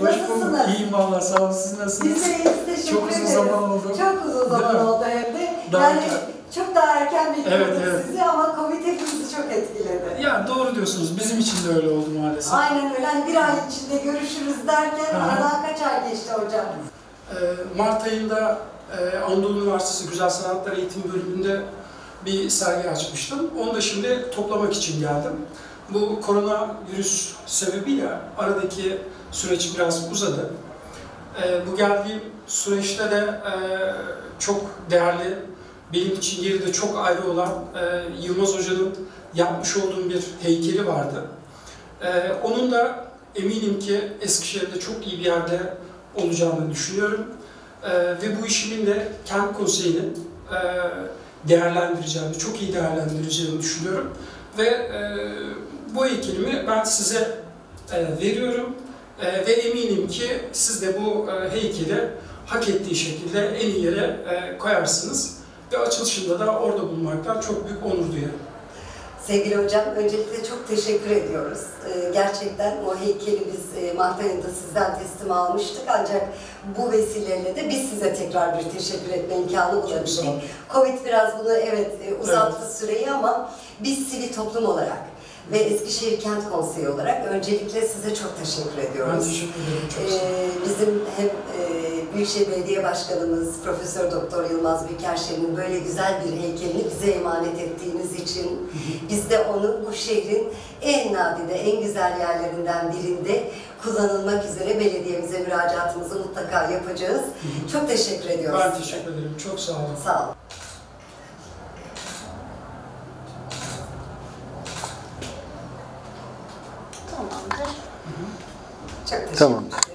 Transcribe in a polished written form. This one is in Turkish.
Hoş bulduk. Nasılsınız? İyiyim valla. Sağ olun. Siz nasılsınız? Biz de iyiyiz. Teşekkür Çok uzun ederiz. zaman oldu. Çok uzun zaman oldu hem de. Daha Yani erken. çok daha erken bekliyorduk Evet. sizi ama Covid hepimizi çok etkiledi. Ya doğru diyorsunuz. Bizim için de öyle oldu maalesef. Aynen öyle. Hani bir ay içinde görüşürüz derken Aha. aradan kaç ay geçti hocam? Mart ayında Anadolu Üniversitesi Güzel Sanatlar Eğitim Bölümünde bir sergi açmıştım. Onu da şimdi toplamak için geldim. Bu koronavirüs sebebiyle aradaki süreç biraz uzadı. Bu geldiğim süreçte de çok değerli, benim için yeri de çok ayrı olan Yılmaz Hoca'nın yapmış olduğum bir heykeli vardı. Onun da eminim ki Eskişehir'de çok iyi bir yerde olacağını düşünüyorum. Ve bu işimin de kent konseyinin değerlendireceğini, çok iyi değerlendireceğini düşünüyorum. Ve bu heykelimi ben size veriyorum. Ve eminim ki siz de bu heykeli hak ettiği şekilde en iyi yere koyarsınız. Ve açılışında da orada bulunmaktan çok büyük onur duyarım. Sevgili hocam, öncelikle çok teşekkür ediyoruz. Gerçekten o heykeli biz Mart ayında sizden teslim almıştık. Ancak bu vesileyle de biz size tekrar bir teşekkür etme imkanı bulabildik. Covid biraz bunu uzattı süreyi ama biz sivil toplum olarak ve Eskişehir Kent Konseyi olarak öncelikle size çok teşekkür ediyoruz. Ben teşekkür ederim. Çok sağ olun. Bizim hem Büyükşehir Belediye Başkanımız Profesör Doktor Yılmaz Büyükerşen'in böyle güzel bir heykelini bize emanet ettiğiniz için biz de onu bu şehrin en nadide, en güzel yerlerinden birinde kullanılmak üzere belediyemize müracaatımızı mutlaka yapacağız. Çok teşekkür ediyoruz. Ben teşekkür ederim. Çok sağ olun. Sağ olun. Tamamdır. Çok teşekkür ederim.